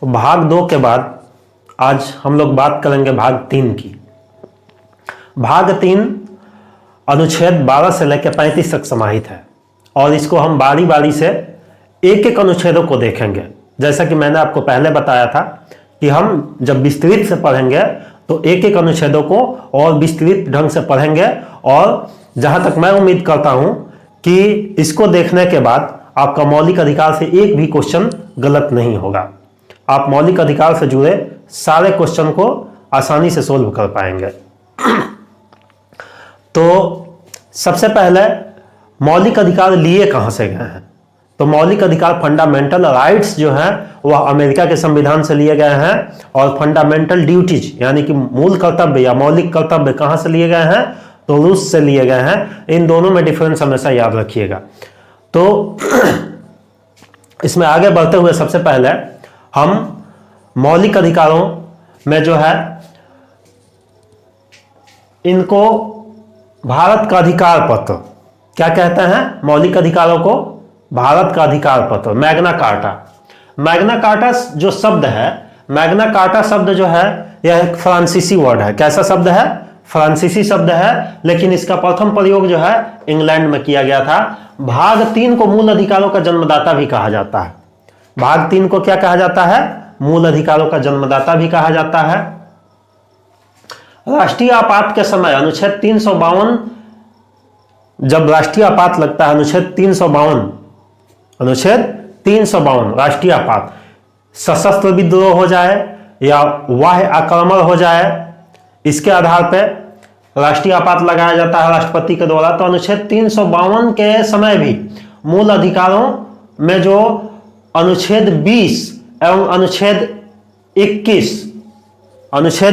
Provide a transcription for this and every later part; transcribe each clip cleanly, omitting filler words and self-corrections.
तो भाग 2 के बाद आज हम लोग बात करेंगे भाग 3 की। भाग 3 अनुच्छेद 12 से लेकर 35 तक समाहित है और इसको हम बारी बारी से एक एक अनुच्छेदों को देखेंगे। जैसा कि मैंने आपको पहले बताया था कि हम जब विस्तृत से पढ़ेंगे तो एक एक अनुच्छेदों को और विस्तृत ढंग से पढ़ेंगे और जहां तक मैं उम्मीद करता हूं कि इसको देखने के बाद आपका मौलिक अधिकार से एक भी क्वेश्चन गलत नहीं होगा। आप मौलिक अधिकार से जुड़े सारे क्वेश्चन को आसानी से सोल्व कर पाएंगे। तो सबसे पहले मौलिक अधिकार लिए कहां से गए हैं? तो मौलिक अधिकार फंडामेंटल राइट्स जो हैं वह अमेरिका के संविधान से लिए गए हैं और फंडामेंटल ड्यूटीज यानी कि मूल कर्तव्य या मौलिक कर्तव्य कहां से लिए गए हैं? तो रूस से लिए गए हैं। इन दोनों में डिफरेंस हमेशा याद रखिएगा। तो इसमें आगे बढ़ते हुए सबसे पहले हम मौलिक अधिकारों में जो है इनको भारत का अधिकार पत्र क्या कहते हैं? मौलिक अधिकारों को भारत का अधिकार पत्र, मैग्ना कार्टा। मैग्ना कार्टा जो शब्द है, मैग्ना कार्टा शब्द जो है यह एक फ्रांसीसी वर्ड है। कैसा शब्द है? फ्रांसीसी शब्द है, लेकिन इसका प्रथम प्रयोग जो है इंग्लैंड में किया गया था। भाग 3 को मूल अधिकारों का जन्मदाता भी कहा जाता है। भाग 3 को क्या कहा जाता है? मूल अधिकारों का जन्मदाता भी कहा जाता है। राष्ट्रीय आपात के समय अनुच्छेद 352, जब राष्ट्रीय आपात लगता है, अनुच्छेद 352 राष्ट्रीय आपात, सशस्त्र विद्रोह हो जाए या बाह्य आक्रमण हो जाए, इसके आधार पर राष्ट्रीय आपात लगाया जाता है राष्ट्रपति के द्वारा। तो अनुच्छेद 352 के समय भी मूल अधिकारों में जो अनुच्छेद 20 एवं अनुच्छेद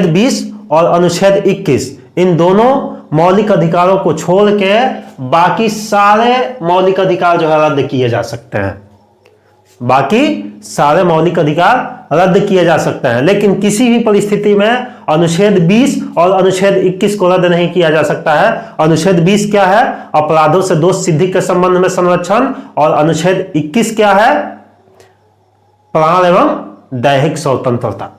20 और अनुच्छेद 21, इन दोनों मौलिक अधिकारों को छोड़ के बाकी सारे मौलिक अधिकार जो है रद्द किए जा सकते हैं। बाकी सारे मौलिक अधिकार रद्द किए जा सकते हैं, लेकिन किसी भी परिस्थिति में अनुच्छेद 20 और अनुच्छेद 21 को रद्द नहीं किया जा सकता है। अनुच्छेद 20 क्या है? अपराधों से दोष सिद्धि के संबंध में संरक्षण, और अनुच्छेद 21 क्या है? प्राण एवं दैहिक स्वतंत्रता।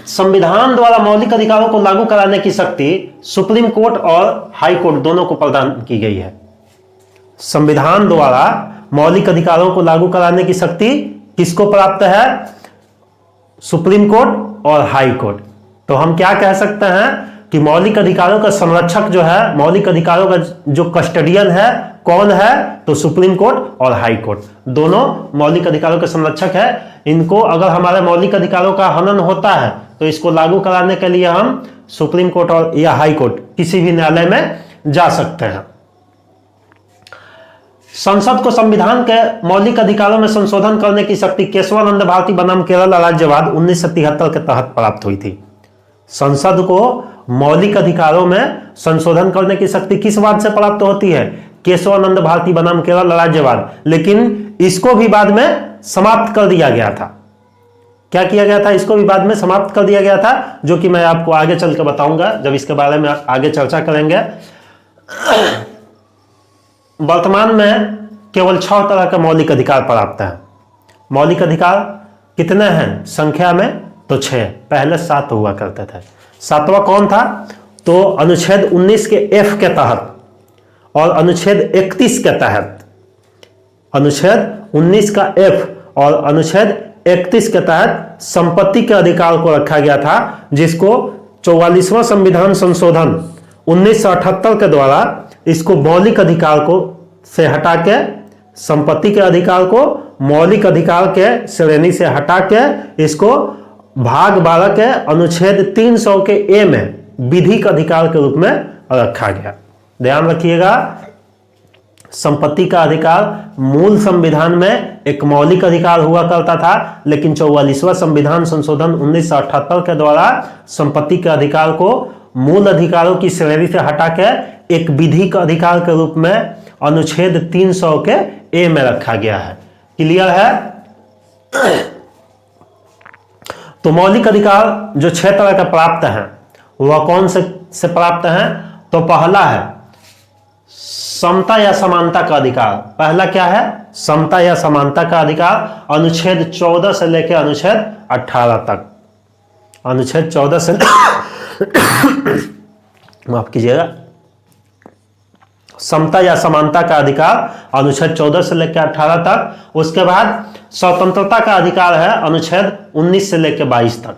संविधान द्वारा मौलिक अधिकारों को लागू कराने की शक्ति सुप्रीम कोर्ट और हाई कोर्ट दोनों को प्रदान की गई है। संविधान द्वारा मौलिक अधिकारों को लागू कराने की शक्ति किसको प्राप्त है? सुप्रीम कोर्ट और हाई कोर्ट। तो हम क्या कह सकते हैं कि मौलिक अधिकारों का संरक्षक जो है, मौलिक अधिकारों का जो कस्टडियन है, कौन है? तो सुप्रीम कोर्ट और हाई कोर्ट दोनों मौलिक अधिकारों के संरक्षक है। इनको अगर हमारे मौलिक अधिकारों का हनन होता है तो इसको लागू कराने के लिए हम सुप्रीम कोर्ट और या हाई कोर्ट किसी भी न्यायालय में जा सकते हैं। संसद को संविधान के मौलिक अधिकारों में संशोधन करने की शक्ति केशवानंद भारती बनाम केरल राज्यवाद 1973 के तहत प्राप्त हुई थी। संसद को मौलिक अधिकारों में संशोधन करने की शक्ति किस बात से प्राप्त होती है? केशवानंद भारती बनाम केरल राज्यवाद। लेकिन इसको भी बाद में समाप्त कर दिया गया था। क्या किया गया था? इसको भी बाद में समाप्त कर दिया गया था, जो कि मैं आपको आगे चल के बताऊंगा जब इसके बारे में आगे चर्चा करेंगे। वर्तमान में केवल 6 तरह के मौलिक अधिकार प्राप्त हैं। मौलिक अधिकार कितने हैं संख्या में? तो 6। पहले 7 हुआ करते थे। 7वां कौन था? तो अनुच्छेद 19 के F के तहत और अनुच्छेद 31 के तहत, अनुच्छेद 19 का F और अनुच्छेद 31 के तहत संपत्ति के अधिकार को रखा गया था, जिसको 44वां संविधान संशोधन 1978 के द्वारा इसको मौलिक अधिकार को से हटा के, संपत्ति के अधिकार को मौलिक अधिकार के श्रेणी से हटा के इसको भाग 12 के अनुच्छेद 300 के ए में विधिक अधिकार के रूप में रखा गया। ध्यान रखिएगा, संपत्ति का अधिकार मूल संविधान में एक मौलिक अधिकार हुआ करता था, लेकिन 44वां संविधान संशोधन 1978 के द्वारा संपत्ति के अधिकार को मूल अधिकारों की श्रेणी से हटा के एक विधिक अधिकार के रूप में अनुच्छेद 300 के ए में रखा गया है। क्लियर है? तो मौलिक अधिकार जो 6 तरह के प्राप्त हैं वह कौन से प्राप्त हैं? तो पहला है समता या समानता का अधिकार। पहला क्या है? समता या समानता का अधिकार, अनुच्छेद 14 से लेकर अनुच्छेद 18 तक। अनुच्छेद 14 से माफ कीजिएगा, समता या समानता का अधिकार अनुच्छेद 14 से लेकर 18 तक। उसके बाद स्वतंत्रता का अधिकार है अनुच्छेद 19 से लेकर 22 तक।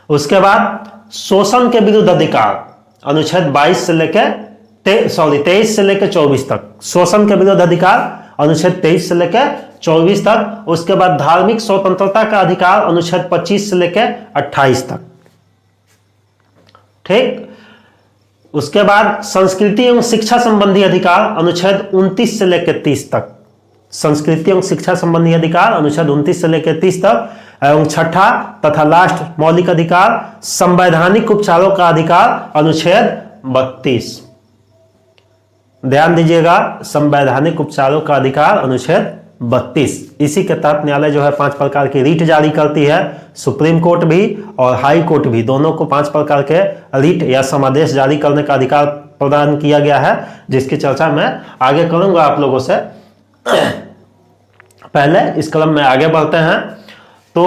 उसके बाद शोषण के विरुद्ध अधिकार अनुच्छेद 23 से लेकर 24 तक। शोषण के विरुद्ध अधिकार अनुच्छेद 23 से लेकर 24 तक। उसके बाद धार्मिक स्वतंत्रता का अधिकार अनुच्छेद 25 से लेकर 28 तक। ठीक। उसके बाद संस्कृति एवं शिक्षा संबंधी अधिकार अनुच्छेद 29 से लेकर 30 तक। संस्कृति एवं शिक्षा संबंधी अधिकार अनुच्छेद 29 से लेकर 30 तक। एवं छठा तथा लास्ट मौलिक अधिकार संवैधानिक उपचारों का अधिकार अनुच्छेद 32। ध्यान दीजिएगा, संवैधानिक उपचारों का अधिकार अनुच्छेद 32। इसी के तहत न्यायालय जो है 5 प्रकार की रीट जारी करती है। सुप्रीम कोर्ट भी और हाई कोर्ट भी, दोनों को 5 प्रकार के रीट या समादेश जारी करने का अधिकार प्रदान किया गया है, जिसकी चर्चा मैं आगे करूंगा आप लोगों से। पहले इस कलम में आगे बढ़ते हैं। तो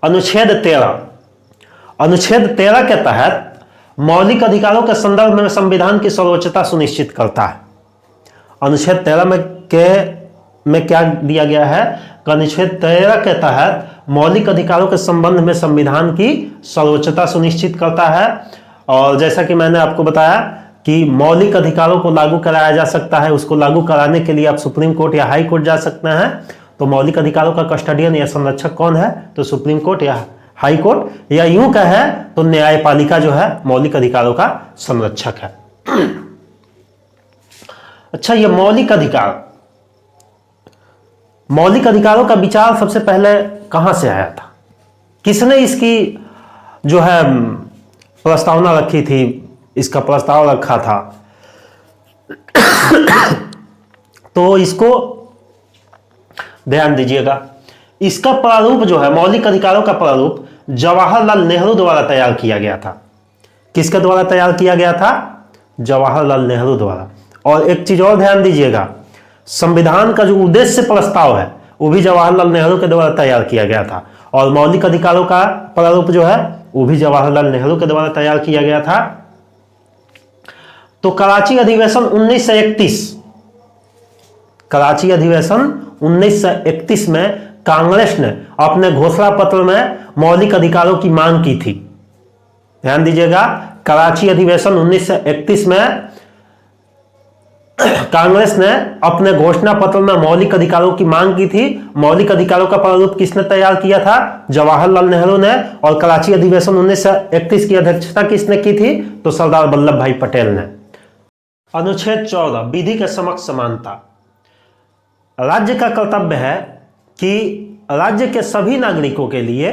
अनुच्छेद 13 के तहत मौलिक अधिकारों के संदर्भ में संविधान की सर्वोच्चता सुनिश्चित करता है। अनुच्छेद 13 में क्या दिया गया है? अनुच्छेद 13 के तहत मौलिक अधिकारों के संबंध में संविधान की सर्वोच्चता सुनिश्चित करता है। और जैसा कि मैंने आपको बताया कि मौलिक अधिकारों को लागू कराया जा सकता है, उसको लागू कराने के लिए आप सुप्रीम कोर्ट या हाई कोर्ट जा सकते हैं। तो मौलिक अधिकारों का कस्टोडियन या संरक्षक कौन है? तो सुप्रीम कोर्ट या हाई कोर्ट, या यूं कहे तो न्यायपालिका जो है मौलिक अधिकारों का संरक्षक है। अच्छा, ये मौलिक अधिकारों का विचार सबसे पहले कहां से आया था? किसने इसकी जो है प्रस्तावना रखी थी, इसका प्रस्ताव रखा था? तो इसको ध्यान दीजिएगा, इसका प्रारूप जो है, मौलिक अधिकारों का प्रारूप जवाहरलाल नेहरू द्वारा तैयार किया गया था। किसके द्वारा तैयार किया गया था? जवाहरलाल नेहरू द्वारा। और एक चीज और ध्यान दीजिएगा, संविधान का जो उद्देश्य प्रस्ताव है वो भी जवाहरलाल नेहरू के द्वारा तैयार किया गया था। और मौलिक अधिकारों का प्रारूप जो है वो भी जवाहरलाल नेहरू के द्वारा तैयार किया गया था। तो कराची अधिवेशन 1931 में कांग्रेस ने अपने घोषणा पत्र में मौलिक अधिकारों की मांग की थी। ध्यान दीजिएगा, कराची अधिवेशन 1931 में कांग्रेस ने अपने घोषणा पत्र में मौलिक अधिकारों की मांग की थी। मौलिक अधिकारों का प्रारूप किसने तैयार किया था? जवाहरलाल नेहरू ने। और कराची अधिवेशन 1931 की अध्यक्षता किसने की थी? तो सरदार वल्लभ भाई पटेल ने। अनुच्छेद 14 विधि के समक्ष समानता। राज्य का कर्तव्य है कि राज्य के सभी नागरिकों के लिए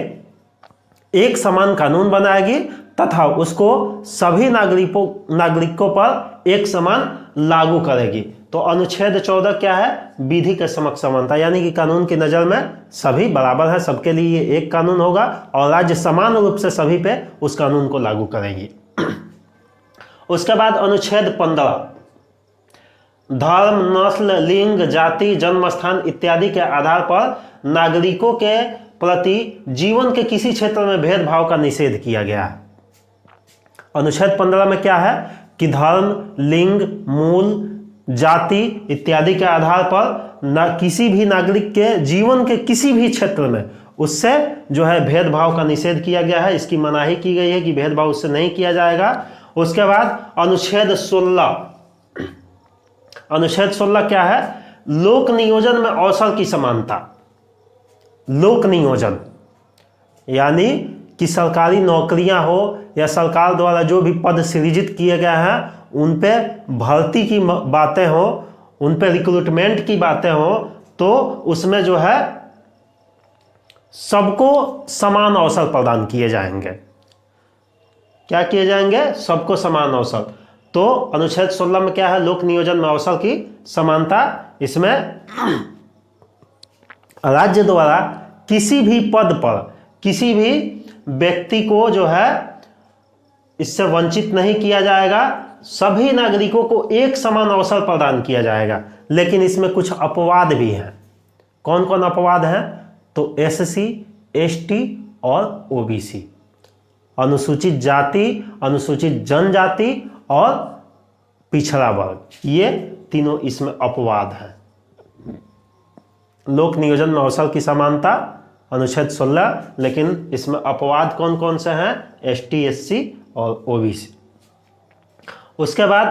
एक समान कानून बनाएगी तथा उसको सभी नागरिकों पर एक समान लागू करेगी। तो अनुच्छेद 14 क्या है? विधि के समक्ष समानता, यानी कि कानून की नजर में सभी बराबर है, सबके लिए एक कानून होगा और राज्य समान रूप से सभी पे उस कानून को लागू करेगी। उसके बाद अनुच्छेद 15 धर्म, नस्ल, लिंग, जाति, जन्म स्थान इत्यादि के आधार पर नागरिकों के प्रति जीवन के किसी क्षेत्र में भेदभाव का निषेध किया गया है। अनुच्छेद 15 में क्या है कि धर्म, लिंग, मूल, जाति इत्यादि के आधार पर किसी भी नागरिक के जीवन के किसी भी क्षेत्र में उससे जो है भेदभाव का निषेध किया गया है। इसकी मनाही की गई है कि भेदभाव उससे नहीं किया जाएगा। उसके बाद अनुच्छेद 16 क्या है? लोक नियोजन में अवसर की समानता। लोक नियोजन यानी कि सरकारी नौकरियां हो या सरकार द्वारा जो भी पद सृजित किए गए हैं उन पे भर्ती की बातें हो, उन पे रिक्रूटमेंट की बातें हो, तो उसमें जो है सबको समान अवसर प्रदान किए जाएंगे। क्या किए जाएंगे? सबको समान अवसर। तो अनुच्छेद 16 में क्या है? लोक नियोजन में अवसर की समानता। इसमें राज्य द्वारा किसी भी पद पर किसी भी व्यक्ति को जो है इससे वंचित नहीं किया जाएगा, सभी नागरिकों को एक समान अवसर प्रदान किया जाएगा। लेकिन इसमें कुछ अपवाद भी हैं। कौन कौन अपवाद हैं? तो SC, ST और OBC, अनुसूचित जाति, अनुसूचित जनजाति और पिछड़ा वर्ग, ये तीनों इसमें अपवाद हैं। लोक नियोजन में अवसर की समानता अनुच्छेद 16, लेकिन इसमें अपवाद कौन कौन से हैं? ST, SC और OBC। उसके बाद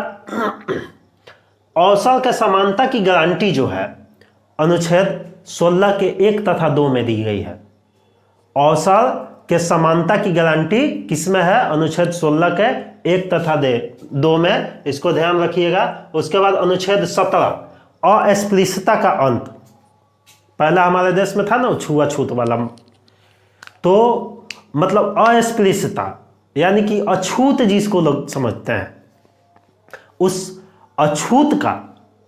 अवसर के समानता की गारंटी जो है अनुच्छेद 16 के 1 तथा 2 में दी गई है। अवसर के समानता की गारंटी किसमें है? अनुच्छेद 16 के 1 तथा 2 में, इसको ध्यान रखिएगा। उसके बाद अनुच्छेद 17 अस्पृश्यता का अंत। पहला हमारे देश में था ना छुआछूत वाला, तो मतलब अस्पृश्यता यानी कि अछूत जिसको लोग समझते हैं, उस अछूत का,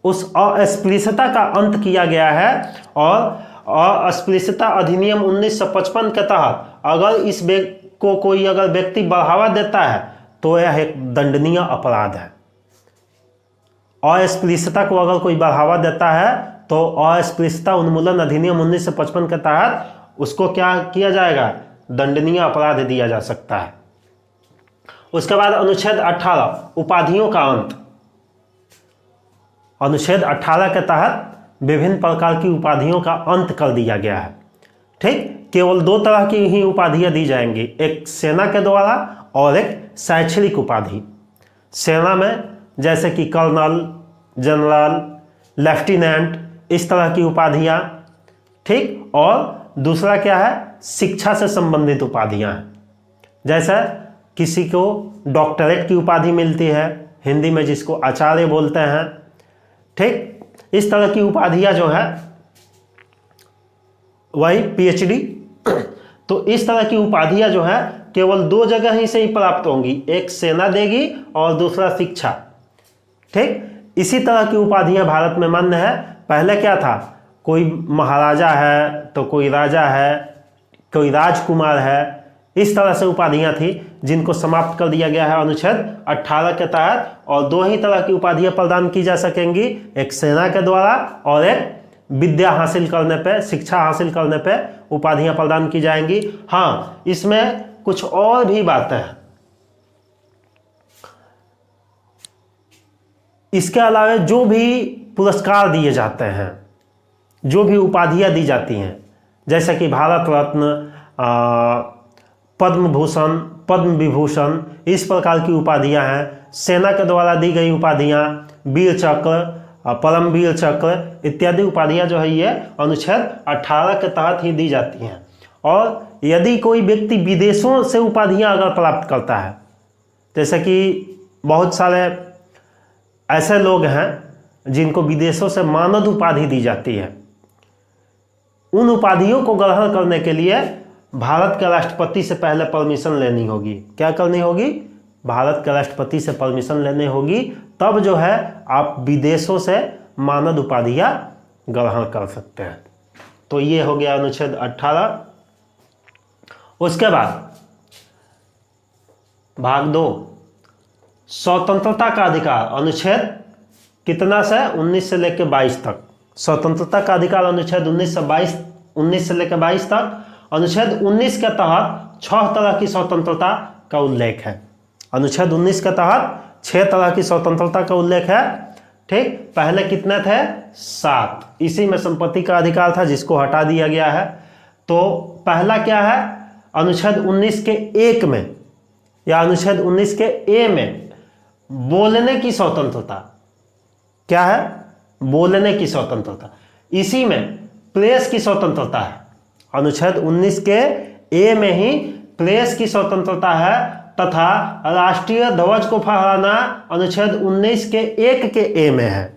उस अस्पृश्यता का अंत किया गया है। और अस्पृश्यता अधिनियम 1955 के तहत अगर इस को कोई अगर व्यक्ति बढ़ावा देता है तो यह एक दंडनीय अपराध है। अस्पृश्यता को अगर कोई बढ़ावा देता है तो अस्पृश्यता उन्मूलन अधिनियम 1955 के तहत उसको क्या किया जाएगा? दंडनीय अपराध दिया जा सकता है। उसके बाद अनुच्छेद 18 उपाधियों का अंत। अनुच्छेद 18 के तहत विभिन्न प्रकार की उपाधियों का अंत कर दिया गया है। ठीक, केवल 2 तरह की ही उपाधियां दी जाएंगी, एक सेना के द्वारा और एक शैक्षणिक उपाधि। सेना में जैसे कि कर्नल, जनरल, लेफ्टिनेंट, इस तरह की उपाधियां। ठीक, और दूसरा क्या है? शिक्षा से संबंधित उपाधियां हैं। जैसे किसी को डॉक्टरेट की उपाधि मिलती है, हिंदी में जिसको आचार्य बोलते हैं। ठीक, इस तरह की उपाधियां जो है वही PhD। तो इस तरह की उपाधियां जो है केवल 2 जगह ही से ही प्राप्त होंगी, एक सेना देगी और दूसरा शिक्षा। ठीक, इसी तरह की उपाधियां भारत में मान्य है। पहले क्या था? कोई महाराजा है तो कोई राजा है, कोई राजकुमार है, इस तरह से उपाधियां थी जिनको समाप्त कर दिया गया है अनुच्छेद 18 के तहत। और 2 ही तरह की उपाधियां प्रदान की जा सकेंगी, एक सेना के द्वारा और एक विद्या हासिल करने पे, शिक्षा हासिल करने पे उपाधियां प्रदान की जाएंगी। हाँ, इसमें कुछ और भी बातें हैं। इसके अलावा जो भी पुरस्कार दिए जाते हैं, जो भी उपाधियां दी जाती हैं, जैसे कि भारत रत्न, पद्म भूषण, पद्म विभूषण, इस प्रकार की उपाधियां हैं। सेना के द्वारा दी गई उपाधियां, वीर चक्र, परमवीर चक्र इत्यादि उपाधियां जो है ये अनुच्छेद 18 के तहत ही दी जाती हैं। और यदि कोई व्यक्ति विदेशों से उपाधियां अगर प्राप्त करता है, जैसे कि बहुत सारे ऐसे लोग हैं जिनको विदेशों से मानद उपाधि दी जाती है, उन उपाधियों को ग्रहण करने के लिए भारत के राष्ट्रपति से पहले परमिशन लेनी होगी। क्या करनी होगी? भारत के राष्ट्रपति से परमिशन लेनी होगी, तब जो है आप विदेशों से मानद उपाधियां ग्रहण कर सकते हैं। तो ये हो गया अनुच्छेद 18। उसके बाद भाग 2 स्वतंत्रता का अधिकार, अनुच्छेद कितना से? 19 से लेकर 22 तक। स्वतंत्रता का अधिकार अनुच्छेद 19 से लेकर 22 तक। अनुच्छेद 19 के तहत 6 तरह की स्वतंत्रता का उल्लेख है। अनुच्छेद 19 के तहत 6 तरह की स्वतंत्रता का उल्लेख है। ठीक, पहले कितने थे? 7। इसी में संपत्ति का अधिकार था जिसको हटा दिया गया है। तो पहला क्या है? अनुच्छेद 19 के 1 में या अनुच्छेद 19 के ए में बोलने की स्वतंत्रता। क्या है? बोलने की स्वतंत्रता। इसी में प्रेस की स्वतंत्रता है। अनुच्छेद 19 के ए में ही प्रेस की स्वतंत्रता है तथा राष्ट्रीय ध्वज को फहराना अनुच्छेद 19 के 1 के ए में है।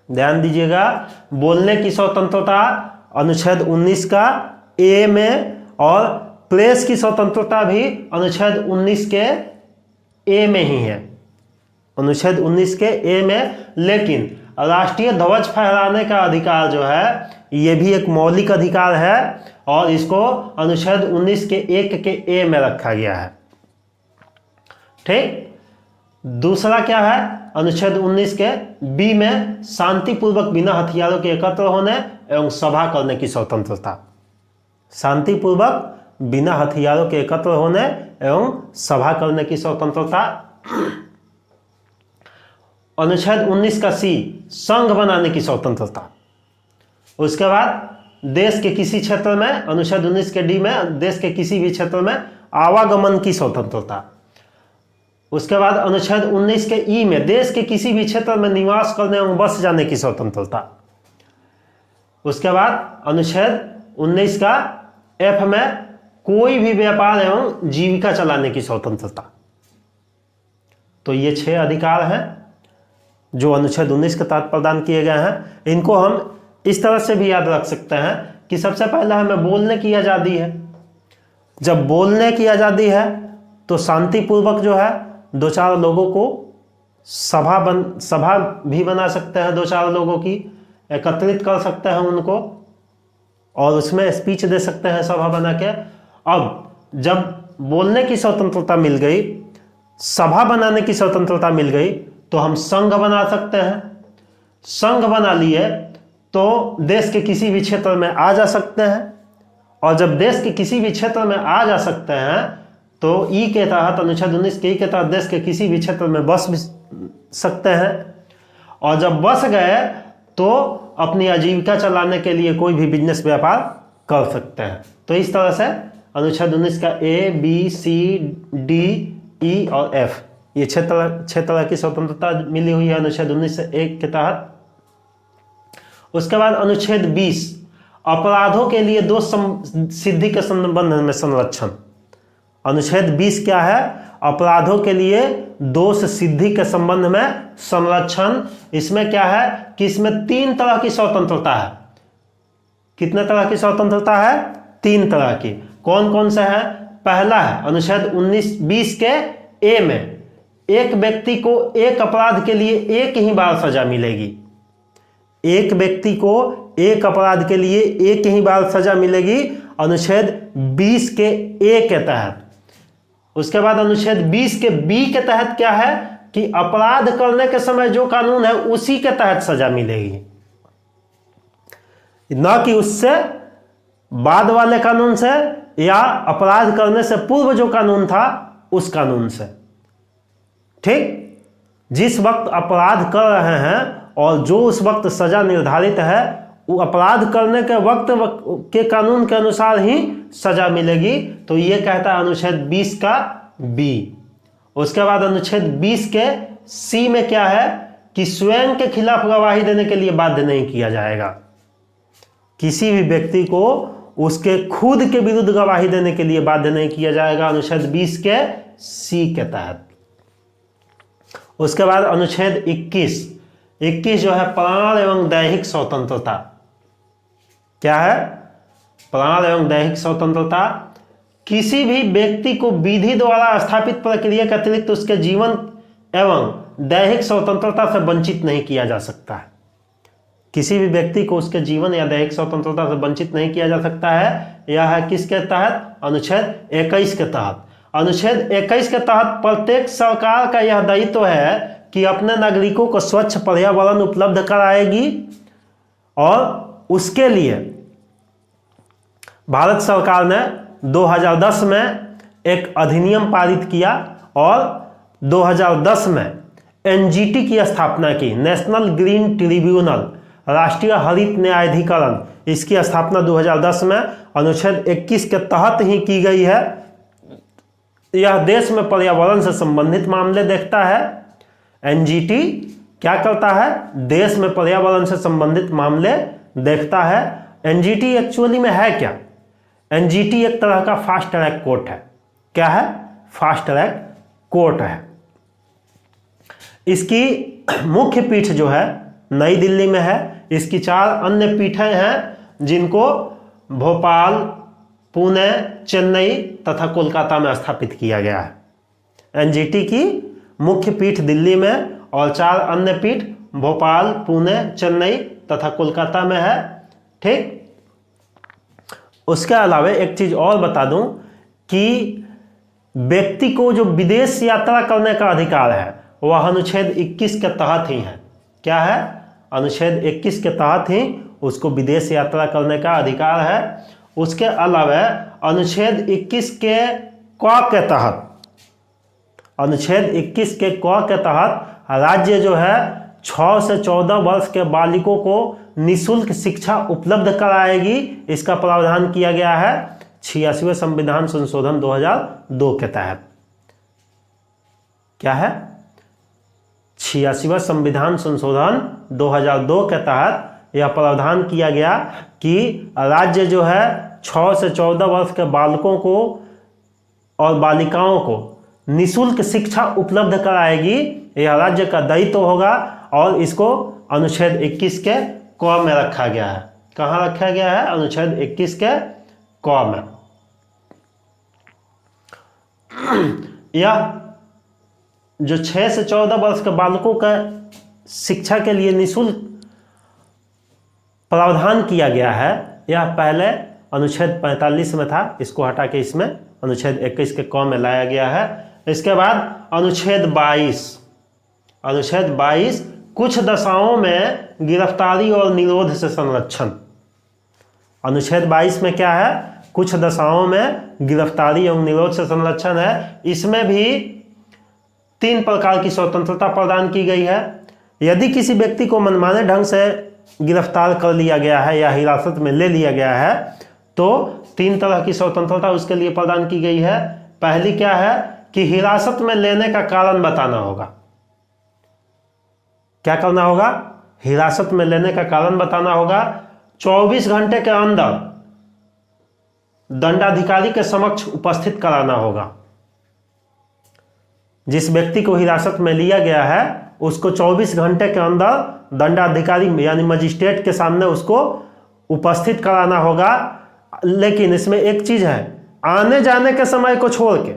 ध्यान दीजिएगा, बोलने की स्वतंत्रता अनुच्छेद 19 का ए में और प्रेस की स्वतंत्रता भी अनुच्छेद 19 के ए में ही है, अनुच्छेद 19 के ए में। लेकिन राष्ट्रीय ध्वज फहराने का अधिकार जो है ये भी एक मौलिक अधिकार है और इसको अनुच्छेद 19 के 1 के ए में रखा गया है। ठीक। दूसरा क्या है, अनुच्छेद 19 के बी में शांतिपूर्वक बिना हथियारों के एकत्र होने एवं सभा करने की स्वतंत्रता। शांतिपूर्वक बिना हथियारों के एकत्र होने एवं सभा करने की स्वतंत्रता। अनुच्छेद 19 का सी, संघ बनाने की स्वतंत्रता। उसके बाद देश के किसी क्षेत्र में, अनुच्छेद 19 के डी में देश के किसी भी क्षेत्र में आवागमन की स्वतंत्रता। उसके बाद अनुच्छेद 19 के ई में देश के किसी भी क्षेत्र में निवास करने एवं बस जाने की स्वतंत्रता। उसके बाद अनुच्छेद 19 का एफ में कोई भी व्यापार एवं जीविका चलाने की स्वतंत्रता। तो ये 6 अधिकार हैं जो अनुच्छेद 19 के तहत प्रदान किए गए हैं। इनको हम इस तरह से भी याद रख सकते हैं कि सबसे पहले हमें बोलने की आज़ादी है। जब बोलने की आज़ादी है तो शांतिपूर्वक जो है 2-4 लोगों को सभा भी बना सकते हैं, 2-4 लोगों की एकत्रित कर सकते हैं उनको और उसमें स्पीच दे सकते हैं सभा बना के। अब जब बोलने की स्वतंत्रता मिल गई, सभा बनाने की स्वतंत्रता मिल गई, तो हम संघ बना सकते हैं। संघ बना लिए तो देश के किसी भी क्षेत्र में आ जा सकते हैं और जब देश के किसी भी क्षेत्र में आ जा सकते हैं तो ई के तहत, अनुच्छेद 19 के ई के तहत देश के किसी भी क्षेत्र में बस भी सकते हैं और जब बस गए तो अपनी आजीविका चलाने के लिए कोई भी बिजनेस व्यापार कर सकते हैं। तो इस तरह से अनुच्छेद 19 का ए, बी, सी, डी, ई और एफ, ये 6 तरह की स्वतंत्रता मिली हुई है अनुच्छेद 19 से 1 के तहत। उसके बाद अनुच्छेद 20, अपराधों के लिए दोष सिद्धि के संबंध में संरक्षण। अनुच्छेद 20 क्या है, अपराधों के लिए दोष सिद्धि के संबंध में संरक्षण। इसमें क्या है कि इसमें 3 तरह की स्वतंत्रता है। कितने तरह की स्वतंत्रता है? 3 तरह की। कौन कौन से है? पहला है अनुच्छेद 19-20 के ए में एक व्यक्ति को एक अपराध के लिए एक ही बार सजा मिलेगी। एक व्यक्ति को एक अपराध के लिए एक ही बार सजा मिलेगी, अनुच्छेद 20 के ए के तहत। उसके बाद अनुच्छेद 20 के बी के तहत क्या है कि अपराध करने के समय जो कानून है उसी के तहत सजा मिलेगी, न कि उससे बाद वाले कानून से या अपराध करने से पूर्व जो कानून था उस कानून से। ठीक, जिस वक्त अपराध कर रहे हैं और जो उस वक्त सजा निर्धारित है वो अपराध करने के वक्त के कानून के अनुसार ही सजा मिलेगी। तो ये कहता है अनुच्छेद 20 का बी। उसके बाद अनुच्छेद 20 के सी में क्या है कि स्वयं के खिलाफ गवाही देने के लिए बाध्य नहीं किया जाएगा। किसी भी व्यक्ति को उसके खुद के विरुद्ध गवाही देने के लिए बाध्य नहीं किया जाएगा, अनुच्छेद 20 के सी के तहत। उसके बाद अनुच्छेद 21 जो है प्राण एवं दैहिक स्वतंत्रता। क्या है? प्राण एवं दैहिक स्वतंत्रता। किसी भी व्यक्ति को विधि द्वारा स्थापित प्रक्रिया के अतिरिक्त उसके जीवन एवं दैहिक स्वतंत्रता से वंचित नहीं किया जा सकता है। किसी भी व्यक्ति को उसके जीवन या दैहिक स्वतंत्रता से वंचित नहीं किया जा सकता है। यह है किसके तहत? अनुच्छेद 21 के तहत। अनुच्छेद 21 के तहत प्रत्येक सरकार का यह दायित्व है कि अपने नागरिकों को स्वच्छ पर्यावरण उपलब्ध कराएगी और उसके लिए भारत सरकार ने 2010 में एक अधिनियम पारित किया और 2010 में एनजीटी की स्थापना की, नेशनल ग्रीन ट्रिब्यूनल, राष्ट्रीय हरित न्यायाधिकरण। इसकी स्थापना 2010 में अनुच्छेद 21 के तहत ही की गई है। यह देश में पर्यावरण से संबंधित मामले देखता है। एनजीटी क्या करता है? देश में पर्यावरण से संबंधित मामले देखता है। एनजीटी एक्चुअली में है क्या? एनजीटी एक तरह का फास्ट ट्रैक कोर्ट है। क्या है? फास्ट ट्रैक कोर्ट है। इसकी मुख्य पीठ जो है नई दिल्ली में है। इसकी 4 अन्य पीठें हैं जिनको भोपाल, पुणे, चेन्नई तथा कोलकाता में स्थापित किया गया है। एनजीटी की मुख्य पीठ दिल्ली में और 4 अन्य पीठ भोपाल, पुणे, चेन्नई तथा कोलकाता में है। ठीक, उसके अलावा एक चीज और बता दूं कि व्यक्ति को जो विदेश यात्रा करने का अधिकार है वह अनुच्छेद 21 के तहत ही है। क्या है? अनुच्छेद 21 के तहत ही उसको विदेश यात्रा करने का अधिकार है। उसके अलावा अनुच्छेद 21 के क के तहत, अनुच्छेद 21 के क के तहत राज्य जो है 6 से 14 वर्ष के बालिकों को निःशुल्क शिक्षा उपलब्ध कराएगी। इसका प्रावधान किया गया है 86वें संविधान संशोधन 2002 के तहत। क्या है? 86वें संविधान संशोधन 2002 के तहत यह प्रावधान किया गया कि राज्य जो है 6 से 14 वर्ष के बालकों को और बालिकाओं को निःशुल्क शिक्षा उपलब्ध कराएगी। यह राज्य का दायित्व होगा और इसको अनुच्छेद 21 के क में रखा गया है। कहाँ रखा गया है? अनुच्छेद 21 के क में। यह जो 6 से 14 वर्ष के बालकों का शिक्षा के लिए निःशुल्क प्रावधान किया गया है, यह पहले अनुच्छेद 45 में था। इसको हटा के इसमें अनुच्छेद 21 के क में लाया गया है। इसके बाद अनुच्छेद 22 कुछ दशाओं में गिरफ्तारी और निरोध से संरक्षण। अनुच्छेद 22 में क्या है? कुछ दशाओं में गिरफ्तारी और निरोध से संरक्षण है। इसमें भी 3 प्रकार की स्वतंत्रता प्रदान की गई है। यदि किसी व्यक्ति को मनमाने ढंग से गिरफ्तार कर लिया गया है या हिरासत में ले लिया गया है तो 3 तरह की स्वतंत्रता उसके लिए प्रदान की गई है। पहली क्या है कि हिरासत में लेने का कारण बताना होगा। क्या करना होगा? हिरासत में लेने का कारण बताना होगा। 24 घंटे के अंदर दंडाधिकारी के समक्ष उपस्थित कराना होगा। जिस व्यक्ति को हिरासत में लिया गया है उसको 24 घंटे के अंदर दंडाधिकारी यानी मजिस्ट्रेट के सामने उसको उपस्थित कराना होगा। लेकिन इसमें एक चीज है, आने जाने के समय को छोड़ के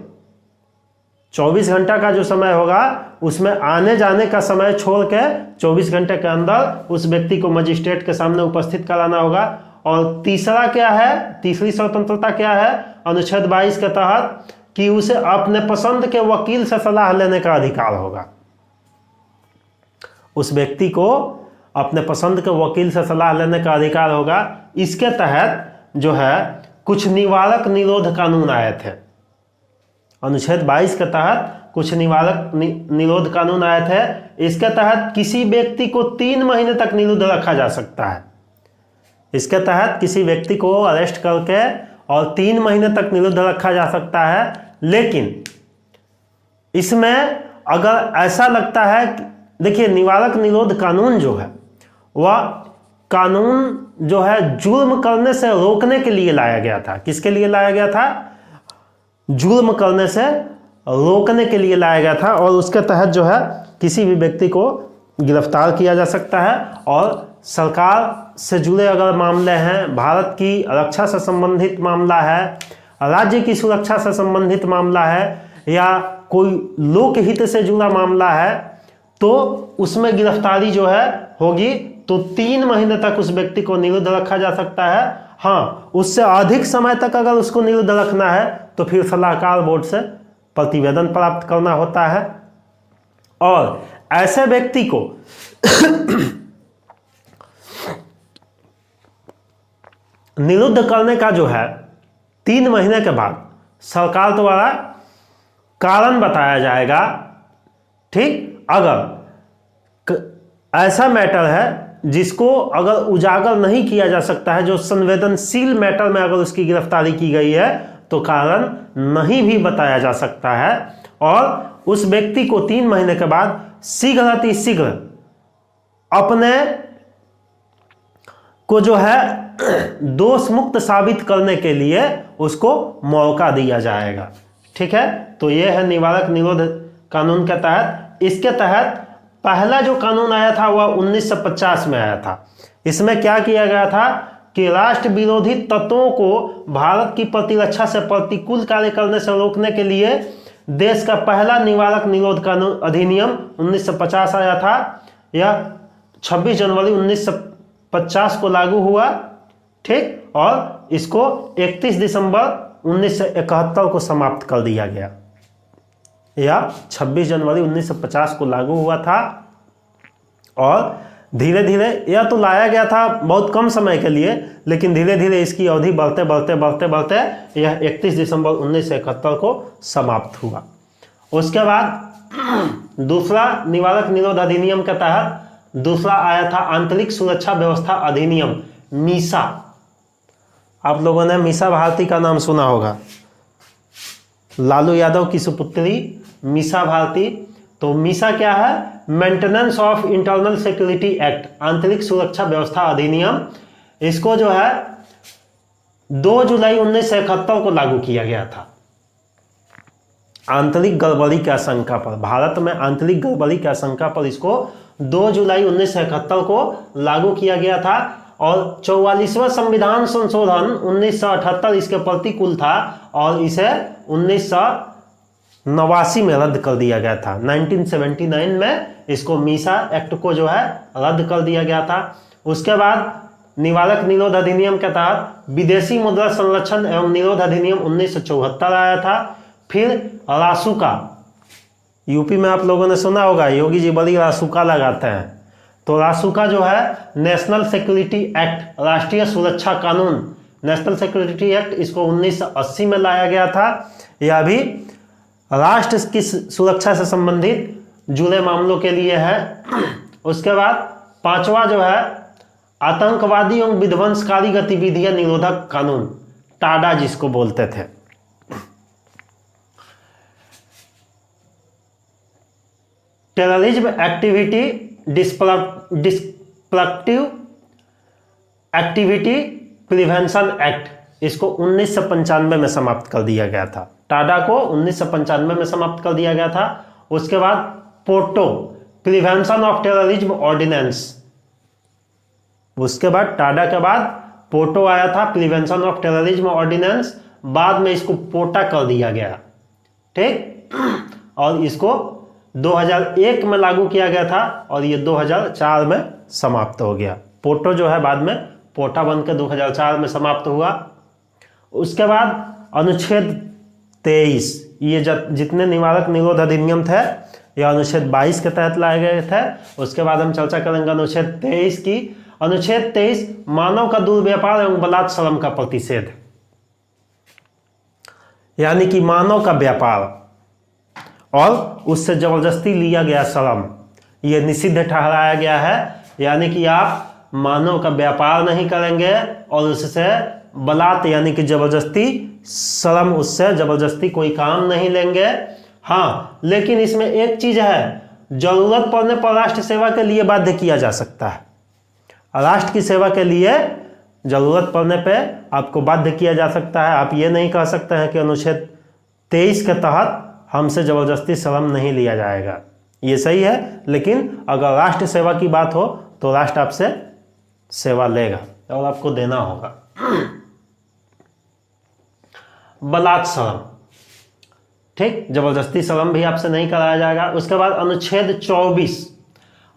24 घंटा का जो समय होगा उसमें आने जाने का समय छोड़ के 24 घंटे के अंदर उस व्यक्ति को मजिस्ट्रेट के सामने उपस्थित कराना होगा। और तीसरा क्या है? तीसरी स्वतंत्रता क्या है अनुच्छेद 22 के तहत? कि उसे अपने पसंद के वकील से सलाह लेने का अधिकार होगा। उस व्यक्ति को अपने पसंद के वकील से सलाह लेने का अधिकार होगा। इसके तहत जो है कुछ निवारक निरोध कानून आए थे। अनुच्छेद 22 के तहत कुछ निवारक निरोध कानून आए थे। इसके तहत किसी व्यक्ति को 3 महीने तक निरुद्ध रखा जा सकता है। इसके तहत किसी व्यक्ति को अरेस्ट करके और 3 महीने तक निरुद्ध रखा जा सकता है। लेकिन इसमें अगर ऐसा लगता है, देखिए निवारक निरोध कानून जो है वह कानून जो है जुर्म करने से रोकने के लिए लाया गया था। किसके लिए लाया गया था? जुर्म करने से रोकने के लिए लाया गया था। और उसके तहत जो है किसी भी व्यक्ति को गिरफ्तार किया जा सकता है और सरकार से जुड़े अगर मामले हैं, भारत की रक्षा से संबंधित मामला है, राज्य की सुरक्षा से संबंधित मामला है या कोई लोकहित से जुड़ा मामला है तो उसमें गिरफ्तारी जो है होगी तो 3 महीने तक उस व्यक्ति को निरुद्ध रखा जा सकता है। हाँ, उससे अधिक समय तक अगर उसको निरुद्ध रखना है तो फिर सलाहकार बोर्ड से प्रतिवेदन प्राप्त करना होता है। और ऐसे व्यक्ति को निरुद्ध करने का जो है 3 महीने के बाद सरकार द्वारा कारण बताया जाएगा। ठीक, अगर ऐसा मैटर है जिसको अगर उजागर नहीं किया जा सकता है, जो संवेदनशील मैटर में अगर उसकी गिरफ्तारी की गई है तो कारण नहीं भी बताया जा सकता है और उस व्यक्ति को 3 महीने के बाद शीघ्र अतिशीघ्र अपने को जो है दोष मुक्त साबित करने के लिए उसको मौका दिया जाएगा। ठीक है, तो यह है निवारक निरोध कानून के तहत। इसके तहत पहला जो कानून आया था वह 1950 में आया था। इसमें क्या किया गया था कि राष्ट्र विरोधी तत्वों को भारत की प्रतिरक्षा से प्रतिकूल कार्य करने से रोकने के लिए देश का पहला निवारक निरोध कानून अधिनियम 1950 आया था। यह 26 जनवरी 1950 को लागू हुआ। ठीक, और इसको 31 दिसंबर 1971 को समाप्त कर दिया गया। यह 26 जनवरी 1950 को लागू हुआ था और धीरे धीरे यह तो लाया गया था बहुत कम समय के लिए, लेकिन धीरे धीरे इसकी अवधि बढ़ते बढ़ते बढ़ते बढ़ते यह 31 दिसंबर 1971 को समाप्त हुआ। उसके बाद दूसरा निवारक निरोध अधिनियम के तहत दूसरा आया था आंतरिक सुरक्षा व्यवस्था अधिनियम, मीसा। आप लोगों ने मीसा भारती का नाम सुना होगा, लालू यादव की सुपुत्री मीसा भारती। तो मीसा क्या है? Maintenance of internal security act, आंतरिक सुरक्षा व्यवस्था अधिनियम। इसको जो है 2 जुलाई 1971 को लागू किया गया था। आंतरिक गड़बड़ी की आशंका पर, भारत में आंतरिक गड़बड़ी की आशंका पर इसको 2 जुलाई 1971 को लागू किया गया था और 44वां संविधान संशोधन 1978 इसके प्रतिकूल था और इसे 1989 में रद्द कर दिया गया था। 1979 में इसको मीसा एक्ट को जो है रद्द कर दिया गया था। उसके बाद निवारक निरोध अधिनियम के तहत विदेशी मुद्रा संरक्षण एवं निरोध अधिनियम 1974 आया था। फिर रासुका, यूपी में आप लोगों ने सुना होगा, योगी जी बड़ी रासुका लगाते हैं। तो रासुका जो है नेशनल सिक्योरिटी एक्ट, राष्ट्रीय सुरक्षा कानून, नेशनल सिक्योरिटी एक्ट, इसको 1980 में लाया गया था। यह भी राष्ट्र की सुरक्षा से संबंधित जुड़े मामलों के लिए है। उसके बाद पांचवा जो है आतंकवादी एवं विध्वंसकारी गतिविधियां निरोधक कानून, टाडा जिसको बोलते थे। Terrorism activity destructive activity prevention act, इसको 1995 में समाप्त कर दिया गया था। टाडा को 1995 में समाप्त कर दिया गया था। उसके बाद POTO, prevention of terrorism ordinance. उसके बाद टाडा के बाद पोर्टो आया था, प्रिवेंशन ऑफ टेररिज्म ऑर्डिनेंस। बाद में इसको पोटा कर दिया गया, ठीक, और इसको 2001 में लागू किया गया था और ये 2004 में समाप्त हो गया। पोर्टो जो है बाद में पोटा बनकर 2004 में समाप्त हुआ। उसके बाद अनुच्छेद 23, ये जितने निवारक निरोध अधिनियम थे यह अनुच्छेद 22 के तहत लाए गए थे। उसके बाद हम चर्चा करेंगे अनुच्छेद 23 की। अनुच्छेद 23 मानव का दुर्व्यापार एवं बलात् श्रम का प्रतिषेध, यानी कि मानव का व्यापार और उससे जबरदस्ती लिया गया श्रम यह निषिद्ध ठहराया गया है। यानी कि आप मानव का व्यापार नहीं करेंगे और उससे बलात् यानी कि जबरदस्ती श्रम, उससे जबरदस्ती कोई काम नहीं लेंगे। हाँ, लेकिन इसमें एक चीज है, जरूरत पड़ने पर राष्ट्र सेवा के लिए बाध्य किया जा सकता है। राष्ट्र की सेवा के लिए जरूरत पड़ने पे आपको बाध्य किया जा सकता है। आप ये नहीं कह सकते हैं कि अनुच्छेद 23 के तहत हमसे जबरदस्ती श्रम नहीं लिया जाएगा, ये सही है। लेकिन अगर राष्ट्र सेवा की बात हो तो राष्ट्र आपसे सेवा लेगा और आपको देना होगा। बलात् श्रम, ठीक, जबरदस्ती श्रम भी आपसे नहीं कराया जाएगा। उसके बाद अनुच्छेद 24,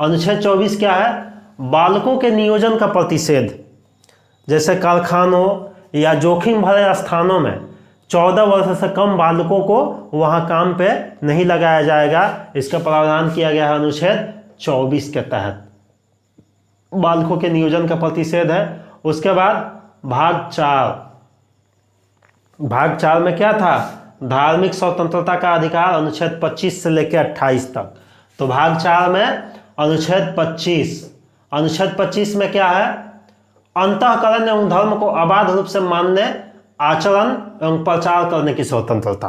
अनुच्छेद 24 क्या है? बालकों के नियोजन का प्रतिषेध। जैसे कारखानों या जोखिम भरे स्थानों में 14 वर्ष से कम बालकों को वहां काम पे नहीं लगाया जाएगा। इसका प्रावधान किया गया है अनुच्छेद 24 के तहत। बालकों के नियोजन का प्रतिषेध है। उसके बाद भाग 4, भाग 4 में क्या था? धार्मिक स्वतंत्रता का अधिकार, अनुच्छेद 25 से लेकर 28 तक। तो भाग 4 में अनुच्छेद 25, अनुच्छेद 25 में क्या है? अंतःकरण एवं धर्म को अबाध रूप से मानने, आचरण एवं प्रचार करने की स्वतंत्रता।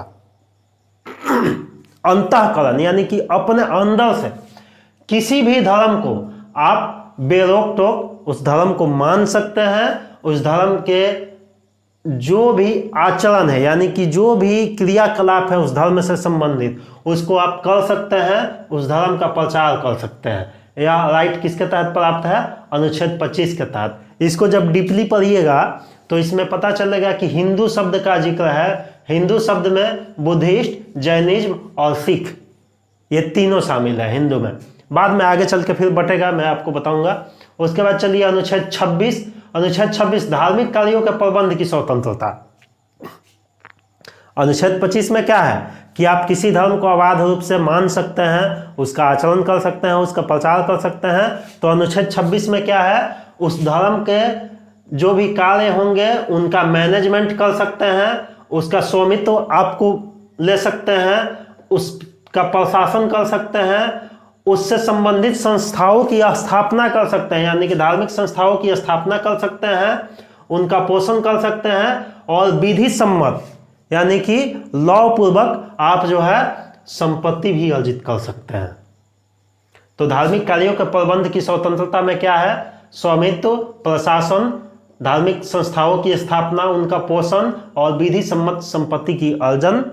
अंतःकरण यानी कि अपने अंदर से किसी भी धर्म को आप बेरोक टोक उस धर्म को मान सकते हैं। उस धर्म के जो भी आचरण है यानी कि जो भी क्रियाकलाप है उस धर्म से संबंधित, उसको आप कर सकते हैं, उस धर्म का प्रचार कर सकते हैं। यह राइट किसके तहत प्राप्त है? अनुच्छेद 25 के तहत। इसको जब डीपली पढ़िएगा तो इसमें पता चलेगा कि हिंदू शब्द का जिक्र है। हिंदू शब्द में बुद्धिस्ट, जैनिज्म और सिख, ये तीनों शामिल है हिंदू में। बाद में आगे चल के फिर बटेगा, मैं आपको बताऊंगा। उसके बाद चलिए अनुच्छेद 26, अनुच्छेद 26 धार्मिक कार्यों के प्रबंध की स्वतंत्रता। अनुच्छेद 25 में क्या है कि आप किसी धर्म को अबाध रूप से मान सकते हैं, उसका आचरण कर सकते हैं, उसका प्रचार कर सकते हैं। तो अनुच्छेद 26 में क्या है, उस धर्म के जो भी कार्य होंगे उनका मैनेजमेंट कर सकते हैं, उसका स्वामित्व आपको ले सकते हैं, उसका प्रशासन कर सकते हैं, उससे संबंधित संस्थाओं की स्थापना कर सकते हैं, यानी कि धार्मिक संस्थाओं की स्थापना कर सकते हैं, उनका पोषण कर सकते हैं, और विधि सम्मत यानी कि लॉ पूर्वक आप जो है संपत्ति भी अर्जित कर सकते हैं। तो धार्मिक कार्यों के प्रबंध की स्वतंत्रता में क्या है, स्वामित्व, प्रशासन, धार्मिक संस्थाओं की स्थापना, उनका पोषण और विधि सम्मत संपत्ति की अर्जन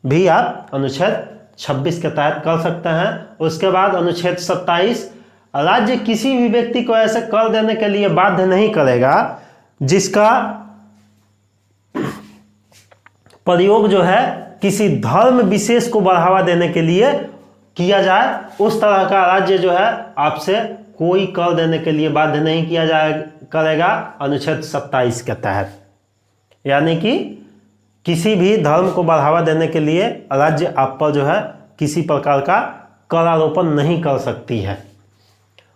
भी आप अनुच्छेद 26 के तहत कर सकते हैं। उसके बाद अनुच्छेद 27, राज्य किसी भी व्यक्ति को ऐसे कर देने के लिए बाध्य नहीं करेगा जिसका प्रयोग जो है किसी धर्म विशेष को बढ़ावा देने के लिए किया जाए। उस तरह का राज्य जो है आपसे कोई कर देने के लिए बाध्य नहीं किया करेगा अनुच्छेद 27 के तहत। यानी कि किसी भी धर्म को बढ़ावा देने के लिए राज्य आप पर जो है किसी प्रकार का कर आरोपण नहीं कर सकती है।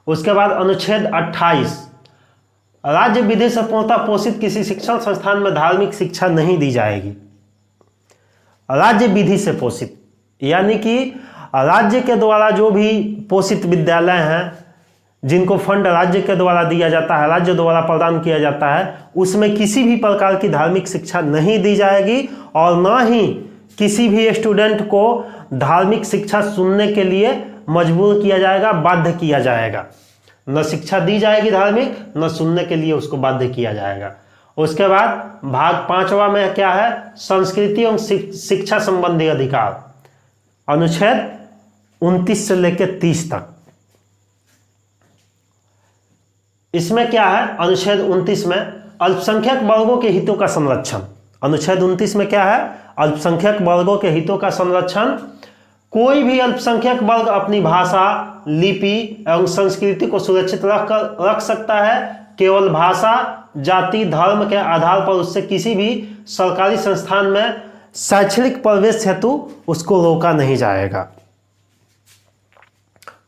उसके बाद अनुच्छेद 28, राज्य विधि से पूर्णतः पोषित किसी शिक्षण संस्थान में धार्मिक शिक्षा नहीं दी जाएगी। राज्य विधि से पोषित यानी कि राज्य के द्वारा जो भी पोषित विद्यालय हैं, जिनको फंड राज्य के द्वारा दिया जाता है, राज्य द्वारा प्रदान किया जाता है, उसमें किसी भी प्रकार की धार्मिक शिक्षा नहीं दी जाएगी और ना ही किसी भी स्टूडेंट को धार्मिक शिक्षा सुनने के लिए मजबूर किया जाएगा, बाध्य किया जाएगा। न शिक्षा दी जाएगी धार्मिक, न सुनने के लिए उसको बाध्य किया जाएगा। उसके बाद भाग 5वां में क्या है, संस्कृति एवं शिक्षा संबंधी अधिकार, अनुच्छेद 29 से लेकर 30 तक। इसमें क्या है, अनुच्छेद 29 में अल्पसंख्यक वर्गों के हितों का संरक्षण। अनुच्छेद 29 में क्या है, अल्पसंख्यक वर्गों के हितों का संरक्षण। कोई भी अल्पसंख्यक वर्ग अपनी भाषा, लिपि एवं संस्कृति को सुरक्षित रख सकता है। केवल भाषा, जाति, धर्म के आधार पर उससे किसी भी सरकारी संस्थान में शैक्षणिक प्रवेश हेतु उसको रोका नहीं जाएगा।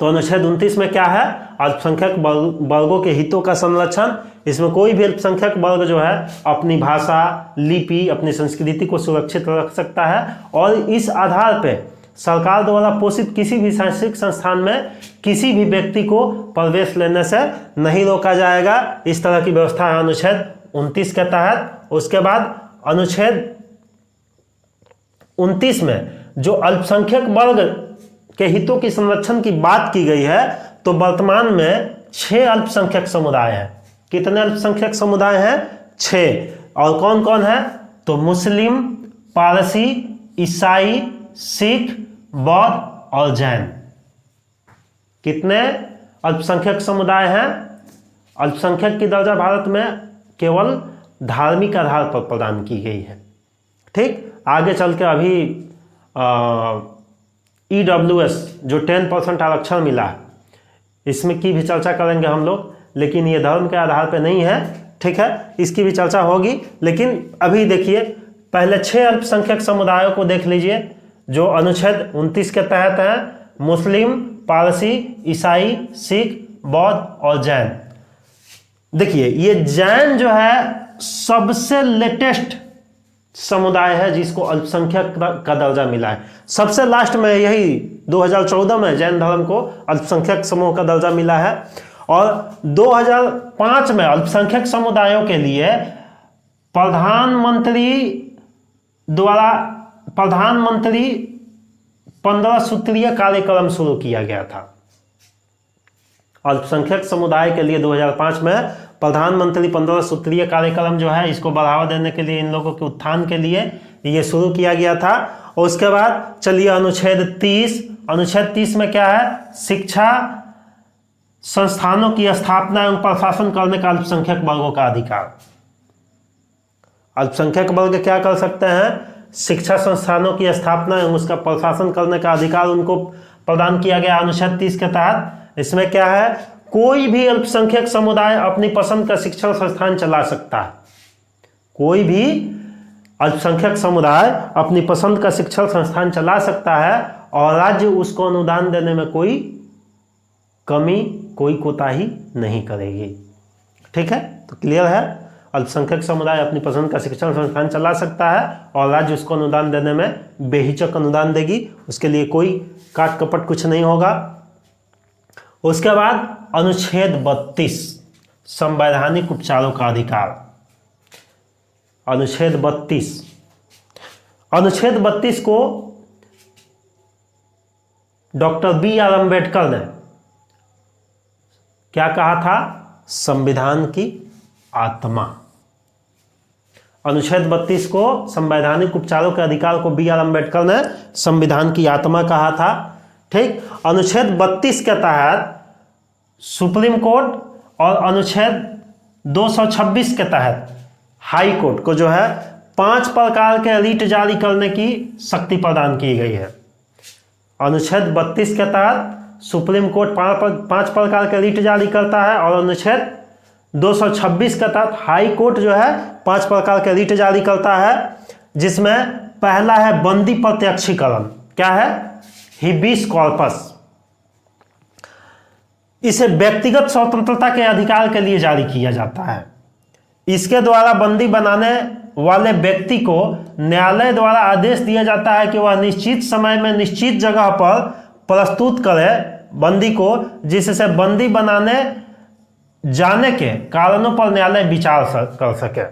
तो अनुच्छेद 29 में क्या है, अल्पसंख्यक वर्गों के हितों का संरक्षण। इसमें कोई भी अल्पसंख्यक वर्ग जो है अपनी भाषा, लिपि, अपनी संस्कृति को सुरक्षित रख सकता है और इस आधार पर सरकार द्वारा पोषित किसी भी शैक्षणिक संस्थान में किसी भी व्यक्ति को प्रवेश लेने से नहीं रोका जाएगा। इस तरह की व्यवस्था है अनुच्छेद 29 के तहत। उसके बाद अनुच्छेद 29 में जो अल्पसंख्यक वर्ग के हितों की संरक्षण की बात की गई है, तो वर्तमान में 6 अल्पसंख्यक समुदाय हैं। कितने अल्पसंख्यक समुदाय हैं? 6। और कौन कौन है? तो मुस्लिम, पारसी, ईसाई, सिख, बौद्ध और जैन। कितने अल्पसंख्यक समुदाय हैं? अल्पसंख्यक की दर्जा भारत में केवल धार्मिक आधार पर प्रदान की गई है। ठीक, आगे चल के अभी EWS जो 10% आरक्षण मिला है, इसमें की भी चर्चा करेंगे हम लोग, लेकिन ये धर्म के आधार पर नहीं है। ठीक है, इसकी भी चर्चा होगी, लेकिन अभी देखिए पहले 6 अल्पसंख्यक समुदायों को देख लीजिए जो अनुच्छेद 29 के तहत हैं। मुस्लिम, पारसी, ईसाई, सिख, बौद्ध और जैन। देखिए ये जैन जो है सबसे लेटेस्ट समुदाय है जिसको अल्पसंख्यक का दर्जा मिला है। सबसे लास्ट में यही 2014 में जैन धर्म को अल्पसंख्यक समूह का दर्जा मिला है। और 2005 में अल्पसंख्यक समुदायों के लिए प्रधानमंत्री 15 सूत्रीय कार्यक्रम शुरू किया गया था। अल्पसंख्यक समुदाय के लिए 2005 में प्रधानमंत्री 15 सूत्रीय कार्यक्रम जो है, इसको बढ़ावा देने के लिए, इन लोगों के उत्थान के लिए ये शुरू किया गया था। और उसके बाद चलिए अनुच्छेद 30। अनुच्छेद 30 में क्या है, शिक्षा संस्थानों की स्थापना एवं प्रशासन करने का अल्पसंख्यक वर्गों का अधिकार। अल्पसंख्यक वर्ग क्या कर सकते हैं? शिक्षा संस्थानों की स्थापना एवं उसका प्रशासन करने का अधिकार उनको प्रदान किया गया अनुच्छेद 30 के तहत। इसमें क्या है, कोई भी अल्पसंख्यक समुदाय अपनी पसंद का शिक्षण संस्थान चला सकता है। कोई भी अल्पसंख्यक समुदाय अपनी पसंद का शिक्षण संस्थान चला सकता है और राज्य उसको अनुदान देने में कोई कमी, कोई कोताही नहीं करेगी। ठीक है, तो क्लियर है। अल्पसंख्यक समुदाय अपनी पसंद का शिक्षण संस्थान चला सकता है और राज्य उसको अनुदान देने में बेहिचक अनुदान देगी, उसके लिए कोई काट कपट कुछ नहीं होगा। उसके बाद अनुच्छेद 32 संवैधानिक उपचारों का अधिकार। अनुच्छेद 32 को डॉक्टर बी.आर. अम्बेडकर ने क्या कहा था? संविधान की आत्मा। अनुच्छेद 32 को संवैधानिक उपचारों के अधिकार को बी.आर. अम्बेडकर ने संविधान की आत्मा कहा था। ठीक, अनुच्छेद 32 के तहत सुप्रीम कोर्ट और अनुच्छेद 226 के तहत हाई कोर्ट को जो है 5 प्रकार के रिट जारी करने की शक्ति प्रदान की गई है। अनुच्छेद 32 के तहत सुप्रीम कोर्ट 5 प्रकार के रिट जारी करता है और अनुच्छेद 226 के तहत हाई कोर्ट जो है 5 प्रकार के रिट जारी करता है, जिसमें पहला है बंदी प्रत्यक्षीकरण। क्या है? Habeas corpus. इसे व्यक्तिगत स्वतंत्रता के अधिकार के लिए जारी किया जाता है। इसके द्वारा बंदी बनाने वाले व्यक्ति को न्यायालय द्वारा आदेश दिया जाता है कि वह निश्चित समय में निश्चित जगह पर प्रस्तुत करे बंदी को, जिससे बंदी बनाने जाने के कारणों पर न्यायालय विचार कर सके।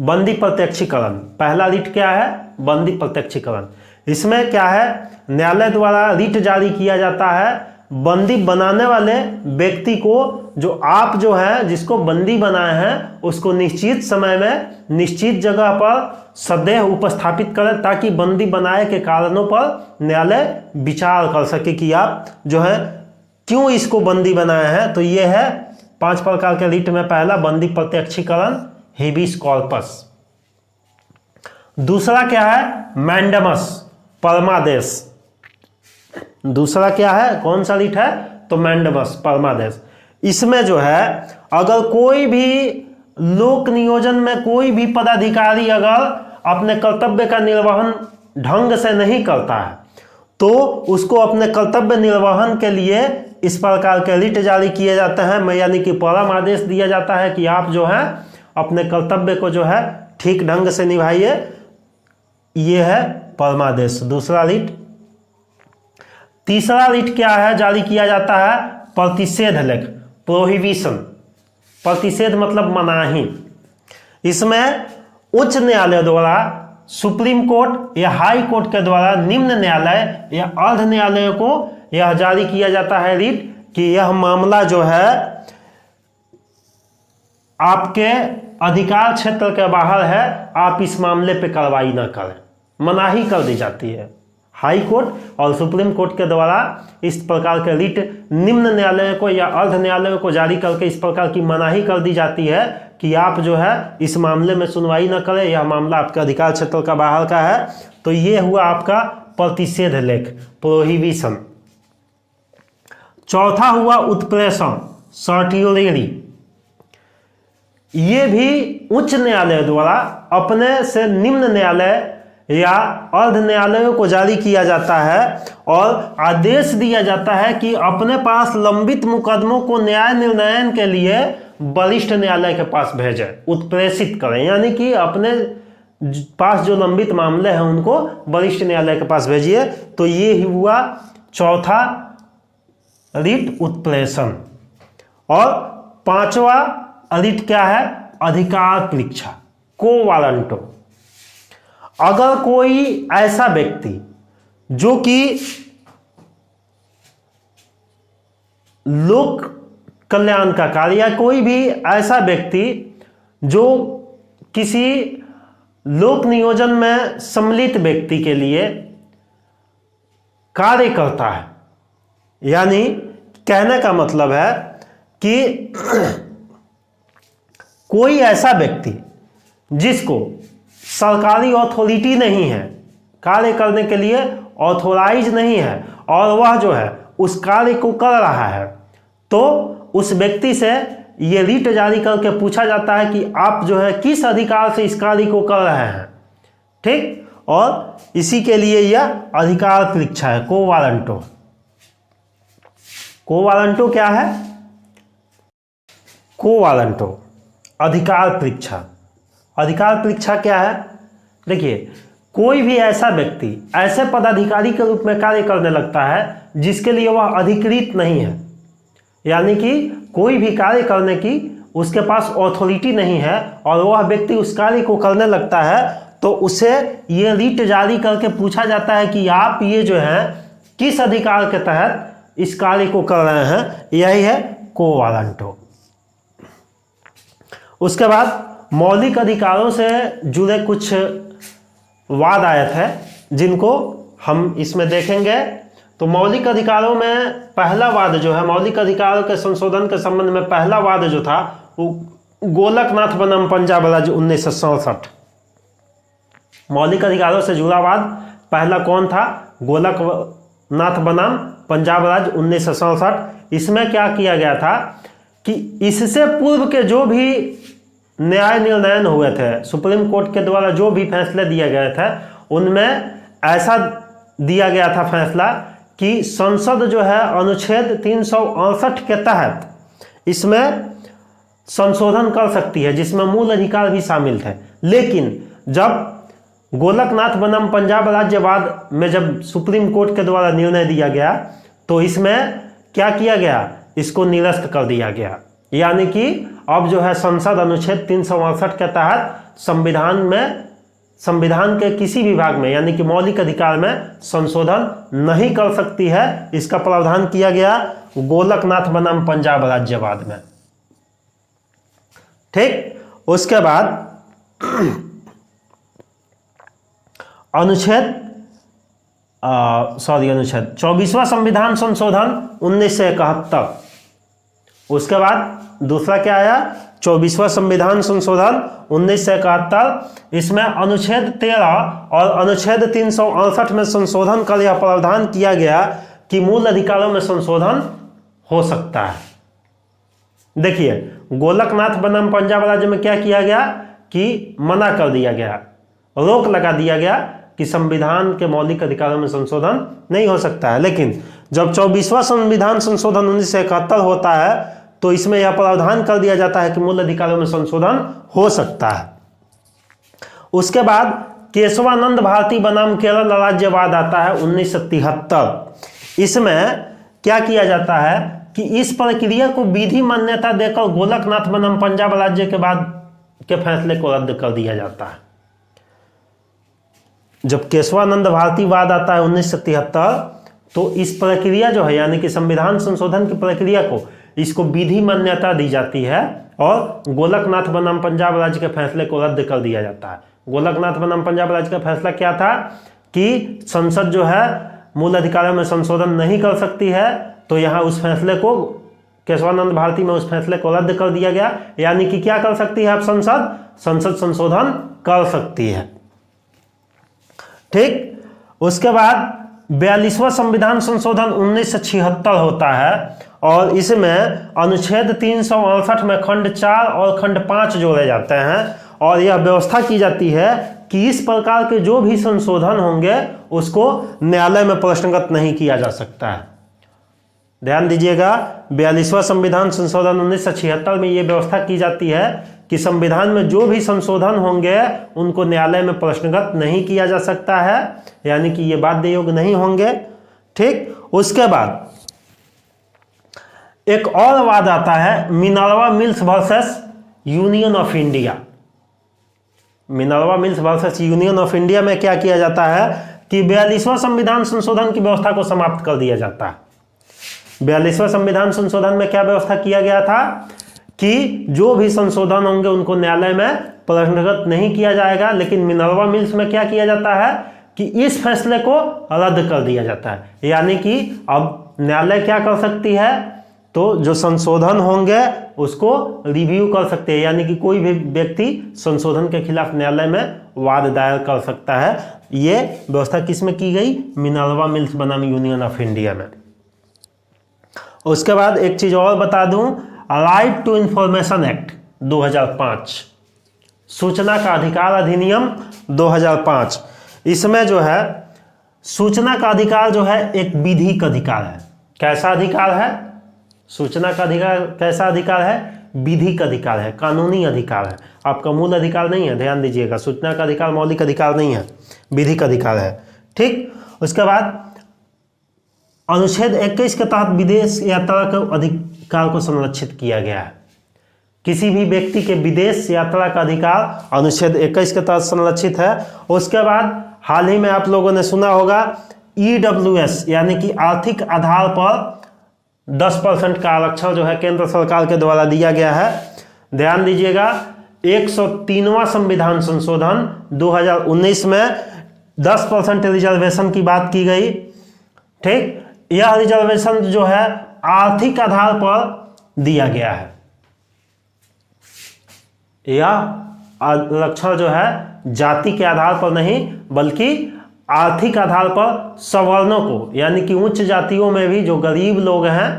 बंदी प्रत्यक्षीकरण पहला रिट क्या है? बंदी प्रत्यक्षीकरण। इसमें क्या है? न्यायालय द्वारा रिट जारी किया जाता है बंदी बनाने वाले व्यक्ति को, जो आप जो है जिसको बंदी बनाए हैं उसको निश्चित समय में निश्चित जगह पर सदैव उपस्थापित करें, ताकि बंदी बनाए के कारणों पर न्यायालय विचार कर सके कि आप जो है क्यों इसको बंदी बनाए हैं। तो ये है 5 प्रकार के रिट में पहला बंदी प्रत्यक्षीकरण, हेबिस कॉर्पस। दूसरा क्या है? मैंडेमस, परमादेश। दूसरा क्या है? कौन सा रिट है? तो मैंडेमस, परमादेश। इसमें जो है अगर कोई भी लोक नियोजन में कोई भी पदाधिकारी अगर अपने कर्तव्य का निर्वहन ढंग से नहीं करता है तो उसको अपने कर्तव्य निर्वहन के लिए इस प्रकार के रिट जारी किए जाते हैं, यानी कि परम आदेश दिया जाता है कि आप जो है अपने कर्तव्य को जो है ठीक ढंग से निभाइए। ये है परमादेश, दूसरा रिट। तीसरा रिट क्या है? जारी किया जाता है प्रतिषेध लेख, प्रोहिबिशन। प्रतिषेध मतलब मनाही। इसमें उच्च न्यायालय द्वारा, सुप्रीम कोर्ट या हाई कोर्ट के द्वारा निम्न न्यायालय या अर्ध न्यायालय को यह जारी किया जाता है रिट कि यह मामला जो है आपके अधिकार क्षेत्र के बाहर है, आप इस मामले पे कार्रवाई ना करें, मनाही कर दी जाती है। हाई कोर्ट और सुप्रीम कोर्ट के द्वारा इस प्रकार के रिट निम्न न्यायालय को या अर्ध न्यायालय को जारी करके इस प्रकार की मनाही कर दी जाती है कि आप जो है इस मामले में सुनवाई न करें, यह मामला आपके अधिकार क्षेत्र का बाहर का है। तो ये हुआ आपका प्रतिषेध लेख, प्रोहिबिशन। चौथा हुआ उत्प्रेषण, सर्टियोरेरी। ये भी उच्च न्यायालय द्वारा अपने से निम्न न्यायालय या अर्ध न्यायालयों को जारी किया जाता है और आदेश दिया जाता है कि अपने पास लंबित मुकदमों को न्याय निर्णयन के लिए वरिष्ठ न्यायालय के पास भेजें, उत्प्रेषित करें, यानी कि अपने पास जो लंबित मामले हैं उनको वरिष्ठ न्यायालय के पास भेजिए। तो ये ही हुआ चौथा रिट, उत्प्रेषण। और पांचवा रिट क्या है? अधिकार परीक्षा, को वारंटो। अगर कोई ऐसा व्यक्ति जो कि लोक कल्याण का कार्य, या कोई भी ऐसा व्यक्ति जो किसी लोक नियोजन में सम्मिलित व्यक्ति के लिए कार्य करता है, यानी कहने का मतलब है कि कोई ऐसा व्यक्ति जिसको सरकारी अथॉरिटी नहीं है, कार्य करने के लिए ऑथोराइज नहीं है, और वह जो है उस कार्य को कर रहा है, तो उस व्यक्ति से ये रिट जारी करके पूछा जाता है कि आप जो है किस अधिकार से इस कार्य को कर रहे हैं, ठीक। और इसी के लिए यह अधिकार परीक्षा है, को वारंटो। को वारंटो क्या है? को वारंटो अधिकार परीक्षा। अधिकार परीक्षा क्या है? देखिए, कोई भी ऐसा व्यक्ति ऐसे पदाधिकारी के रूप में कार्य करने लगता है जिसके लिए वह अधिकृत नहीं है, यानी कि कोई भी कार्य करने की उसके पास ऑथोरिटी नहीं है और वह व्यक्ति उस कार्य को करने लगता है, तो उसे ये रिट जारी करके पूछा जाता है कि आप ये जो है किस अधिकार के तहत इस कार्य को कर रहे हैं, यही है को वारंटो। उसके बाद मौलिक अधिकारों से जुड़े कुछ वाद आए थे जिनको हम इसमें देखेंगे। तो मौलिक अधिकारों में पहला वाद जो है, मौलिक अधिकारों के संशोधन के संबंध में पहला वाद जो था वो गोलकनाथ बनाम पंजाब राज्य 1967। मौलिक अधिकारों से जुड़ा वाद पहला कौन था? गोलकनाथ बनाम पंजाब राज्य 1967। इसमें क्या किया गया था कि इससे पूर्व के जो भी न्याय निर्णय हुए थे, सुप्रीम कोर्ट के द्वारा जो भी फैसले दिए गए थे, उनमें ऐसा दिया गया था फैसला कि संसद जो है अनुच्छेद 368 के तहत इसमें संशोधन कर सकती है, जिसमें मूल अधिकार भी शामिल थे। लेकिन जब गोलकनाथ बनाम पंजाब राज्यवाद में जब सुप्रीम कोर्ट के द्वारा निर्णय दिया गया, तो इसमें क्या किया गया? इसको निरस्त कर दिया गया। यानी कि अब जो है संसद अनुच्छेद 368 के तहत संविधान के किसी भी भाग में, यानी कि मौलिक अधिकार में संशोधन नहीं कर सकती है। इसका प्रावधान किया गया गोलकनाथ बनाम पंजाब राज्यवाद में, ठीक। उसके बाद अनुच्छेद 24वां संविधान संशोधन 1971। उसके बाद दूसरा क्या आया? 24वां संविधान संशोधन 1971। इसमें अनुच्छेद 13 और अनुच्छेद 368 में संशोधन कर यह प्रावधान किया गया कि मूल अधिकारों में संशोधन हो सकता है। देखिए, गोलकनाथ बनाम पंजाब राज्य में क्या किया गया कि मना कर दिया गया, रोक लगा दिया गया कि संविधान के मौलिक अधिकारों में संशोधन नहीं हो सकता है। लेकिन जब 24वां संविधान संशोधन 1971 होता है तो इसमें यह प्रावधान कर दिया जाता है कि मूल अधिकारों में संशोधन हो सकता है। उसके बाद केशवानंद भारती बनाम केरल राज्यवाद आता है 1973। इसमें क्या किया जाता है कि इस प्रक्रिया को विधि मान्यता देकर गोलकनाथ बनाम पंजाब राज्य के बाद के फैसले को रद्द कर दिया जाता है। जब केशवानंद भारती वाद आता है 1973, तो इस प्रक्रिया जो है, यानी कि संविधान संशोधन की प्रक्रिया को, इसको विधि मान्यता दी जाती है और गोलकनाथ बनाम पंजाब राज्य के फैसले को रद्द कर दिया जाता है। गोलकनाथ बनाम पंजाब राज्य का फैसला क्या था कि संसद जो है मूल अधिकारों में संशोधन नहीं कर सकती है, तो यहाँ उस फैसले को, केशवानंद भारती में उस फैसले को रद्द कर दिया गया। यानी कि क्या कर सकती है अब संसद संशोधन कर सकती है, ठीक। उसके बाद 42वां संविधान संशोधन 1976 होता है और इसमें अनुच्छेद 368 में खंड 4 और खंड 5 जोड़े जाते हैं और यह व्यवस्था की जाती है कि इस प्रकार के जो भी संशोधन होंगे उसको न्यायालय में प्रश्नगत नहीं किया जा सकता है। ध्यान दीजिएगा, 42वां संविधान संशोधन 1976 में यह व्यवस्था की जाती है कि संविधान में जो भी संशोधन होंगे उनको न्यायालय में प्रश्नगत नहीं किया जा सकता है, यानी कि ये बाध्य योग्य नहीं होंगे, ठीक। उसके बाद एक और वाद आता है Minerva mills versus union of India. Minerva mills versus union of India में क्या किया जाता है कि 42वां संविधान संशोधन की व्यवस्था को समाप्त कर दिया जाता है। 42वां संविधान संशोधन में क्या व्यवस्था किया गया था कि जो भी संशोधन होंगे उनको न्यायालय में प्रश्नगत नहीं किया जाएगा। लेकिन मिनर्वा मिल्स में क्या किया जाता है कि इस फैसले को रद्द कर दिया जाता है, यानी कि अब न्यायालय क्या कर सकती है, तो जो संशोधन होंगे उसको रिव्यू कर सकते हैं, यानी कि कोई भी व्यक्ति संशोधन के खिलाफ न्यायालय में वाद दायर कर सकता है। ये व्यवस्था किसमें की गई? मिनर्वा मिल्स बनाम यूनियन ऑफ इंडिया में। उसके बाद एक चीज और बता दूं, राइट टू इंफॉर्मेशन एक्ट 2005, सूचना का अधिकार अधिनियम 2005। इसमें जो है सूचना का अधिकार जो है एक विधिक अधिकार है। कैसा अधिकार है? सूचना का अधिकार कैसा अधिकार है? विधिक अधिकार है, कानूनी अधिकार है, आपका मूल अधिकार नहीं है। ध्यान दीजिएगा, सूचना का अधिकार मौलिक अधिकार नहीं है, विधिक अधिकार है। ठीक, उसके बाद अनुच्छेद 21 के तहत विदेश यात्रा के अधिकार को संरक्षित किया गया है। किसी भी व्यक्ति के विदेश यात्रा का अधिकार अनुच्छेद 21 के तहत संरक्षित है। उसके बाद हाल ही में आप लोगों ने सुना होगा EWS यानी कि आर्थिक आधार पर 10% का आरक्षण जो है केंद्र सरकार के द्वारा दिया गया है। ध्यान दीजिएगा, 103वां संविधान संशोधन 2019 में 10% रिजर्वेशन की बात की गई। ठीक, यह रिजर्वेशन जो है आर्थिक आधार पर दिया गया है। यह आरक्षण जो है जाति के आधार पर नहीं बल्कि आर्थिक आधार पर सवर्णों को यानी कि उच्च जातियों में भी जो गरीब लोग हैं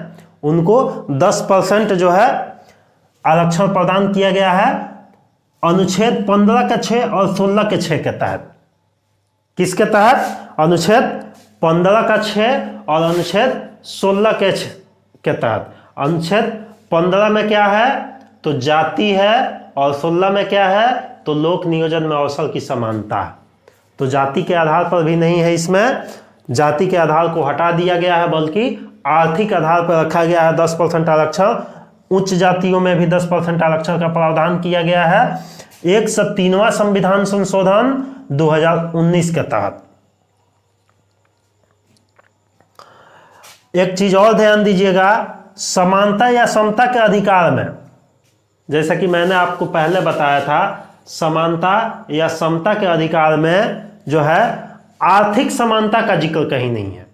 उनको 10% जो है आरक्षण प्रदान किया गया है अनुच्छेद 15 के 6 और 16 के 6 के तहत। किसके तहत? अनुच्छेद 15 का 6 और अनुच्छेद 16 के तहत। अनुच्छेद 15 में क्या है? तो जाति है, और 16 में क्या है? तो लोक नियोजन में अवसर की समानता। तो जाति के आधार पर भी नहीं है, इसमें जाति के आधार को हटा दिया गया है बल्कि आर्थिक आधार पर रखा गया है 10% आरक्षण। उच्च जातियों में भी 10% आरक्षण का प्रावधान किया गया है 103वां संविधान संशोधन 2019 के तहत। एक चीज और ध्यान दीजिएगा, समानता या समता के अधिकार में, जैसा कि मैंने आपको पहले बताया था, समानता या समता के अधिकार में जो है आर्थिक समानता का जिक्र कहीं नहीं है।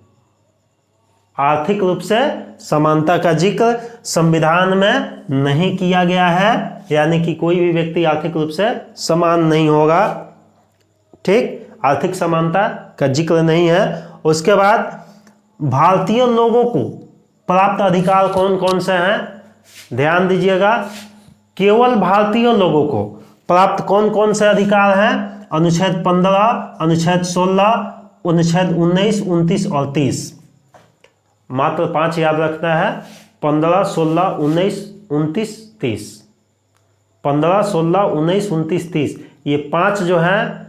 आर्थिक रूप से समानता का जिक्र संविधान में नहीं किया गया है, यानी कि कोई भी व्यक्ति आर्थिक रूप से समान नहीं होगा। ठीक, आर्थिक समानता का जिक्र नहीं है। उसके बाद भारतीय लोगों को प्राप्त अधिकार कौन कौन से हैं? ध्यान दीजिएगा, केवल भारतीय लोगों को प्राप्त कौन कौन से अधिकार हैं? अनुच्छेद 15, अनुच्छेद 16, अनुच्छेद 19, 29 और 30। मात्र 5 याद रखना है, 15, 16, 19, 29, 30। 15, 16, 19, 29, 30 ये 5 जो हैं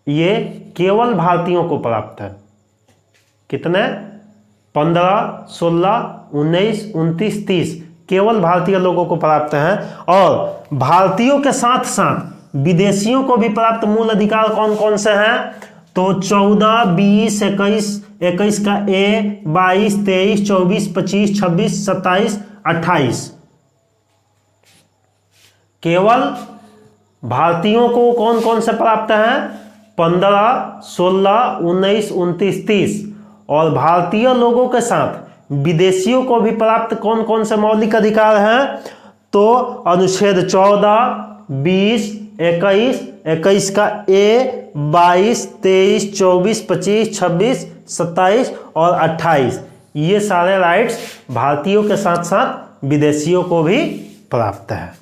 ये केवल भारतीयों को प्राप्त है। कितने? 15, 16, 19, 29, 30 केवल भारतीय लोगों को प्राप्त हैं। और भारतीयों के साथ साथ विदेशियों को भी प्राप्त मूल अधिकार कौन कौन से हैं? तो 14, 20, 21 का ए, 22, 23, 24, 25, 26, 27, 28 केवल भारतीयों को कौन कौन से प्राप्त हैं? 15, 16, 19, 29, 30। और भारतीय लोगों के साथ विदेशियों को भी प्राप्त कौन कौन से मौलिक अधिकार हैं? तो अनुच्छेद 14, 20, 21 का ए, 22, 23, 24, 25, 26, 27 और 28 ये सारे राइट्स भारतीयों के साथ साथ विदेशियों को भी प्राप्त है।